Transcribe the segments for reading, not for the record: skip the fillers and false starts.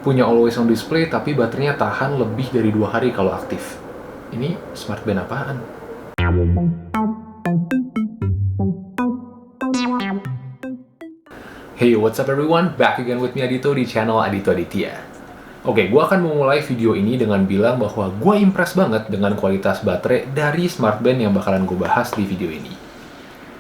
Punya always on display tapi baterainya tahan lebih dari 2 hari kalau aktif. Ini smart band apaan? Hey, what's up everyone? Back again with me Adito di channel Adito Aditya. Oke, gue akan memulai video ini dengan bilang bahwa gue impress banget dengan kualitas baterai dari smart band yang bakalan gue bahas di video ini.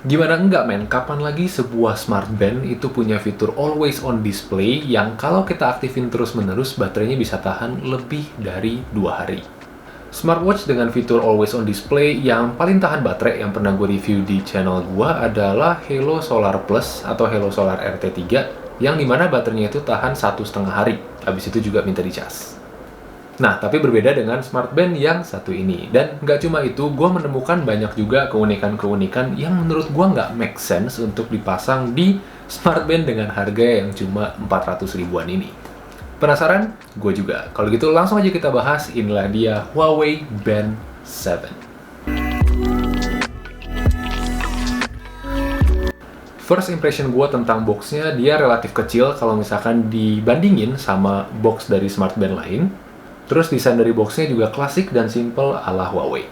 Gimana enggak men, kapan lagi sebuah smart band itu punya fitur always on display yang kalau kita aktifin terus-menerus baterainya bisa tahan lebih dari 2 hari. Smartwatch dengan fitur always on display yang paling tahan baterai yang pernah gue review di channel gue adalah Halo Solar Plus atau Halo Solar RT3 yang dimana baterainya itu tahan 1,5 hari, habis itu juga minta dicas. Nah, tapi berbeda dengan smart band yang satu ini. Dan nggak cuma itu, gue menemukan banyak juga keunikan-keunikan yang menurut gue nggak make sense untuk dipasang di smart band dengan harga yang cuma 400 ribuan ini. Penasaran? Gue juga. Kalau gitu langsung aja kita bahas, inilah dia Huawei Band 7. First impression gue tentang boxnya, dia relatif kecil kalau misalkan dibandingin sama box dari smart band lain. Terus desain dari boxnya juga klasik dan simple ala Huawei.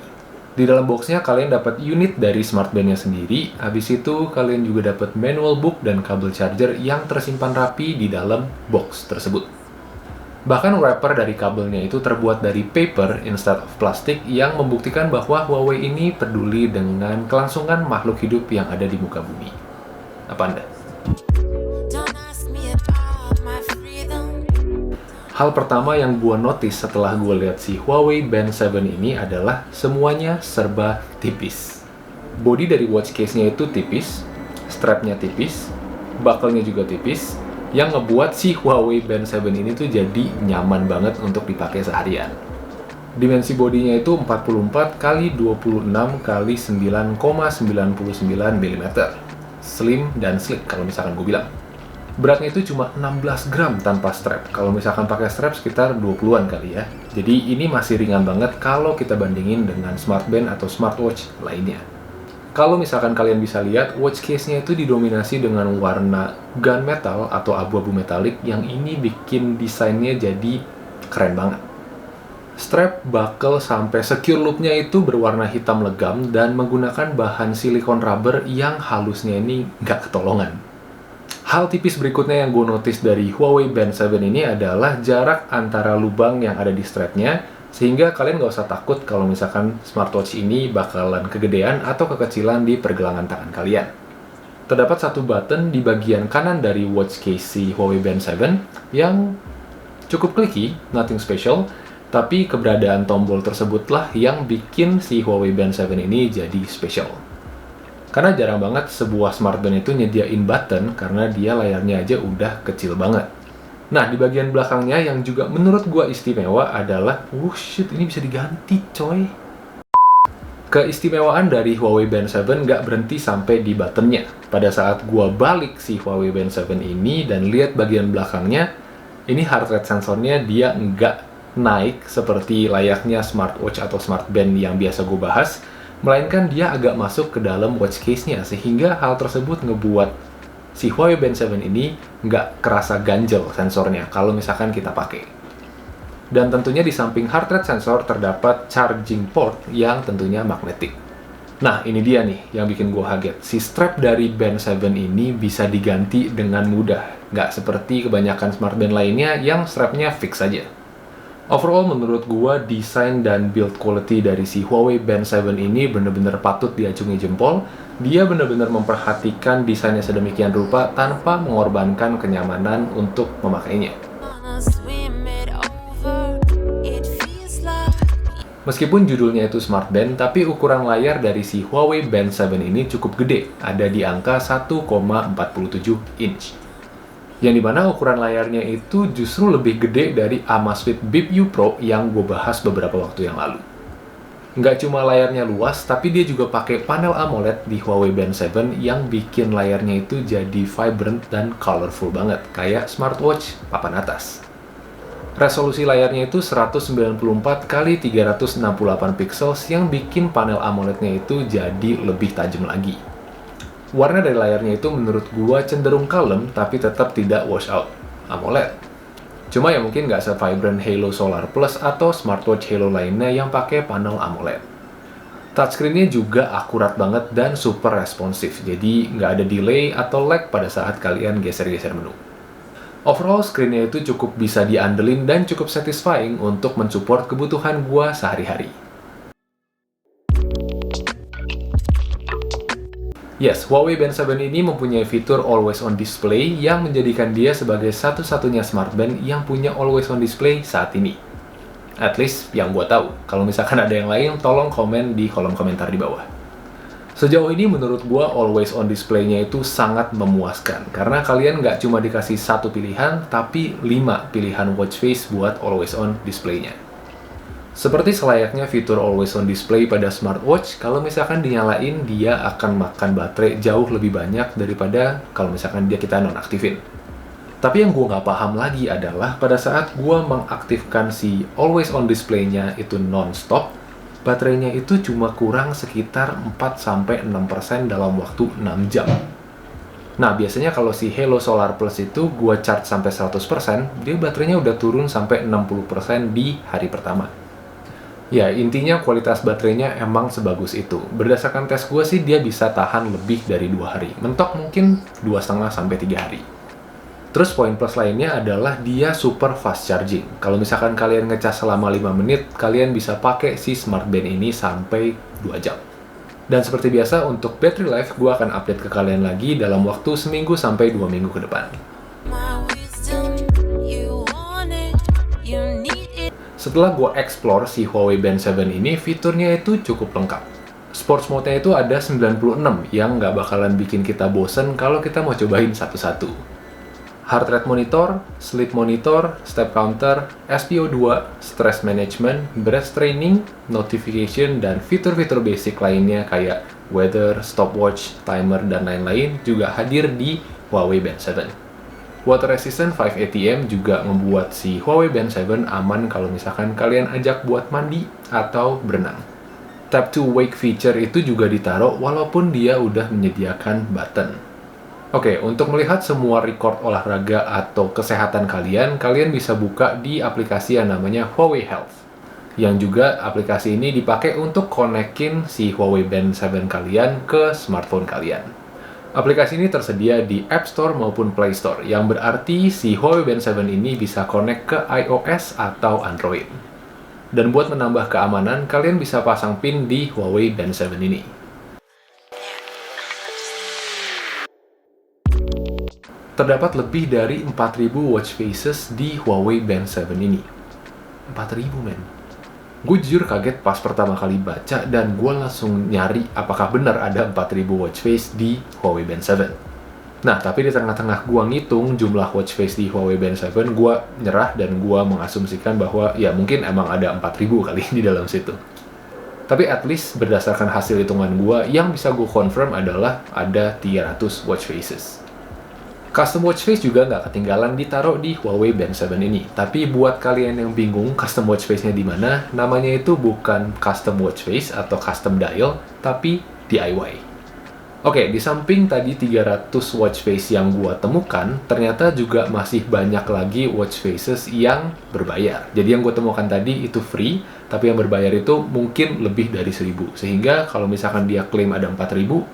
Di dalam boxnya kalian dapat unit dari smart bandnya sendiri, habis itu kalian juga dapat manual book dan kabel charger yang tersimpan rapi di dalam box tersebut. Bahkan wrapper dari kabelnya itu terbuat dari paper instead of plastik yang membuktikan bahwa Huawei ini peduli dengan kelangsungan makhluk hidup yang ada di muka bumi. Apa Anda? Hal pertama yang gue notice setelah gue lihat si Huawei Band 7 ini adalah semuanya serba tipis. Body dari watch case-nya itu tipis, strapnya tipis, buckle-nya juga tipis, yang ngebuat si Huawei Band 7 ini tuh jadi nyaman banget untuk dipakai seharian. Dimensi bodinya itu 44 x 26 x 9,99 mm. Slim dan sleek kalau misalkan gue bilang. Beratnya itu cuma 16 gram tanpa strap. Kalau misalkan pakai strap sekitar 20-an kali ya. Jadi ini masih ringan banget kalau kita bandingin dengan smart band atau smartwatch lainnya. Kalau misalkan kalian bisa lihat, watch case-nya itu didominasi dengan warna gunmetal atau abu-abu metalik yang ini bikin desainnya jadi keren banget. Strap, buckle, sampai secure loop-nya itu berwarna hitam legam dan menggunakan bahan silikon rubber yang halusnya ini nggak ketolongan. Hal tipis berikutnya yang gue notice dari Huawei Band 7 ini adalah jarak antara lubang yang ada di strapnya, sehingga kalian nggak usah takut kalau misalkan smartwatch ini bakalan kegedean atau kekecilan di pergelangan tangan kalian. Terdapat satu button di bagian kanan dari watch case si Huawei Band 7 yang cukup clicky, nothing special, tapi keberadaan tombol tersebutlah yang bikin si Huawei Band 7 ini jadi special. Karena jarang banget sebuah smart band itu nyediain button karena dia layarnya aja udah kecil banget. Nah, di bagian belakangnya yang juga menurut gua istimewa adalah, ini bisa diganti, coy. Keistimewaan dari Huawei Band 7 nggak berhenti sampai di buttonnya. Pada saat gua balik si Huawei Band 7 ini dan lihat bagian belakangnya, ini heart rate sensornya dia nggak naik seperti layaknya smartwatch atau smart band yang biasa gua bahas, melainkan dia agak masuk ke dalam watch case-nya, sehingga hal tersebut ngebuat si Huawei Band 7 ini nggak kerasa ganjel sensornya kalau misalkan kita pakai. Dan tentunya di samping heart rate sensor terdapat charging port yang tentunya magnetik. Nah, ini dia nih yang bikin gue kaget. Si strap dari Band 7 ini bisa diganti dengan mudah. Nggak seperti kebanyakan smart band lainnya yang strapnya fix saja. Overall, menurut gue, desain dan build quality dari si Huawei Band 7 ini bener-bener patut diacungi jempol. Dia benar-benar memperhatikan desainnya sedemikian rupa tanpa mengorbankan kenyamanan untuk memakainya. Meskipun judulnya itu smart band, tapi ukuran layar dari si Huawei Band 7 ini cukup gede, ada di angka 1,47 inch. Yang dimana ukuran layarnya itu justru lebih gede dari Amazfit Bip U Pro yang gue bahas beberapa waktu yang lalu. Nggak cuma layarnya luas, tapi dia juga pakai panel AMOLED di Huawei Band 7 yang bikin layarnya itu jadi vibrant dan colorful banget, kayak smartwatch papan atas. Resolusi layarnya itu 194 x 368 pixels yang bikin panel AMOLED-nya itu jadi lebih tajam lagi. Warna dari layarnya itu menurut gua cenderung kalem tapi tetap tidak wash out. AMOLED. Cuma ya mungkin nggak se-vibrant Halo Solar Plus atau smartwatch Halo lainnya yang pakai panel AMOLED. Touchscreen-nya juga akurat banget dan super responsif, jadi nggak ada delay atau lag pada saat kalian geser-geser menu. Overall, screen-nya itu cukup bisa diandelin dan cukup satisfying untuk mensupport kebutuhan gua sehari-hari. Yes, Huawei Band 7 ini mempunyai fitur Always On Display yang menjadikan dia sebagai satu-satunya smartband yang punya Always On Display saat ini. At least yang gua tahu. Kalau misalkan ada yang lain, tolong komen di kolom komentar di bawah. Sejauh ini menurut gua Always On Display-nya itu sangat memuaskan, karena kalian nggak cuma dikasih satu pilihan, tapi 5 pilihan watch face buat Always On Display-nya. Seperti selayaknya fitur Always On Display pada smartwatch, kalau misalkan dinyalain, dia akan makan baterai jauh lebih banyak daripada kalau misalkan kita nonaktifin. Tapi yang gue nggak paham lagi adalah pada saat gue mengaktifkan si Always On Display-nya itu non-stop, baterainya itu cuma kurang sekitar 4-6% dalam waktu 6 jam. Nah, biasanya kalau si Halo Solar Plus itu gue charge sampai 100%, dia baterainya udah turun sampai 60% di hari pertama. Ya, intinya kualitas baterainya emang sebagus itu. Berdasarkan tes gue sih, dia bisa tahan lebih dari 2 hari. Mentok mungkin 2,5-3 hari. Terus poin plus lainnya adalah dia super fast charging. Kalau misalkan kalian ngecas selama 5 menit, kalian bisa pakai si smartband ini sampai 2 jam. Dan seperti biasa, untuk battery life, gue akan update ke kalian lagi dalam waktu seminggu sampai 2 minggu ke depan. Setelah gue explore si Huawei Band 7 ini, fiturnya itu cukup lengkap. Sports mode-nya itu ada 96 yang nggak bakalan bikin kita bosen kalau kita mau cobain satu-satu. Heart rate monitor, sleep monitor, step counter, SpO2, stress management, breath training, notification, dan fitur-fitur basic lainnya kayak weather, stopwatch, timer, dan lain-lain juga hadir di Huawei Band 7. Water Resistant 5 ATM juga membuat si Huawei Band 7 aman kalau misalkan kalian ajak buat mandi atau berenang. Tap to Wake feature itu juga ditaruh walaupun dia udah menyediakan button. Oke, untuk melihat semua record olahraga atau kesehatan kalian bisa buka di aplikasi yang namanya Huawei Health. Yang juga aplikasi ini dipakai untuk konekin si Huawei Band 7 kalian ke smartphone kalian. Aplikasi ini tersedia di App Store maupun Play Store, yang berarti si Huawei Band 7 ini bisa connect ke iOS atau Android. Dan buat menambah keamanan, kalian bisa pasang pin di Huawei Band 7 ini. Terdapat lebih dari 4.000 watch faces di Huawei Band 7 ini. 4.000, men. Gue jujur kaget pas pertama kali baca dan gue langsung nyari apakah benar ada 4.000 watch face di Huawei Band 7. Nah, tapi di tengah-tengah gue ngitung jumlah watch face di Huawei Band 7, gue nyerah dan gue mengasumsikan bahwa ya mungkin emang ada 4.000 kali di dalam situ. Tapi at least berdasarkan hasil hitungan gue, yang bisa gue confirm adalah ada 300 watch faces. Custom watch face juga nggak ketinggalan ditaruh di Huawei Band 7 ini. Tapi buat kalian yang bingung custom watch face-nya di mana, namanya itu bukan custom watch face atau custom dial, tapi DIY. Oke, di samping tadi 300 watch face yang gua temukan, ternyata juga masih banyak lagi watch faces yang berbayar. Jadi yang gua temukan tadi itu free, tapi yang berbayar itu mungkin lebih dari 1.000. Sehingga kalau misalkan dia klaim ada 4.000,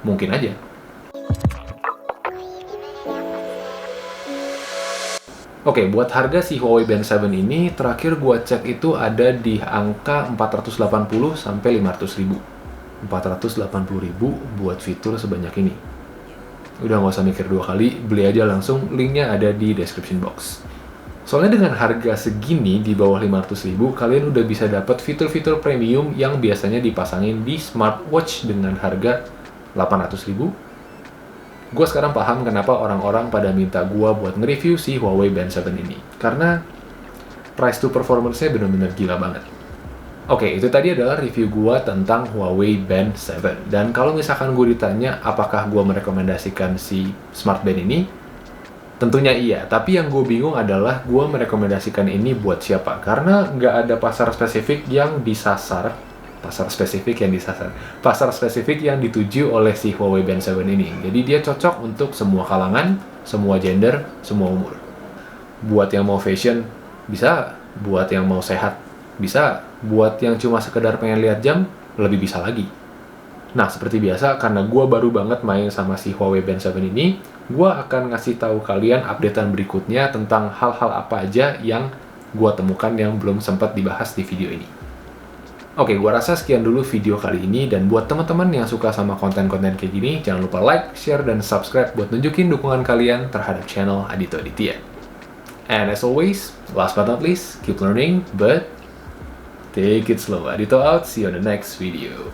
mungkin aja. Oke, buat harga si Huawei Band 7 ini, terakhir gua cek itu ada di angka 480 sampai 500.000. 480.000 buat fitur sebanyak ini. Udah nggak usah mikir 2 kali, beli aja langsung, linknya ada di description box. Soalnya dengan harga segini di bawah 500.000, kalian udah bisa dapat fitur-fitur premium yang biasanya dipasangin di smartwatch dengan harga 800.000. Gue sekarang paham kenapa orang-orang pada minta gue buat nge-review si Huawei Band 7 ini. Karena price to performance-nya benar-benar gila banget. Oke, itu tadi adalah review gue tentang Huawei Band 7. Dan kalau misalkan gue ditanya apakah gue merekomendasikan si smartband ini, tentunya iya. Tapi yang gue bingung adalah gue merekomendasikan ini buat siapa. Karena nggak ada pasar spesifik yang disasar. Pasar spesifik yang dituju oleh si Huawei Band 7 ini. Jadi dia cocok untuk semua kalangan, semua gender, semua umur. buat yang mau fashion, bisa buat yang mau sehat, bisa buat yang cuma sekedar pengen lihat jam, lebih bisa lagi. Nah, seperti biasa, karena gue baru banget main sama si Huawei Band 7 ini, gue akan ngasih tahu kalian updatean berikutnya tentang hal-hal apa aja yang gue temukan yang belum sempat dibahas di video ini. Oke, gue rasa sekian dulu video kali ini, dan buat teman-teman yang suka sama konten-konten kayak gini, jangan lupa like, share, dan subscribe buat nunjukin dukungan kalian terhadap channel Adito Aditya. And as always, last but not least, keep learning, but take it slow. Adito out, see you on the next video.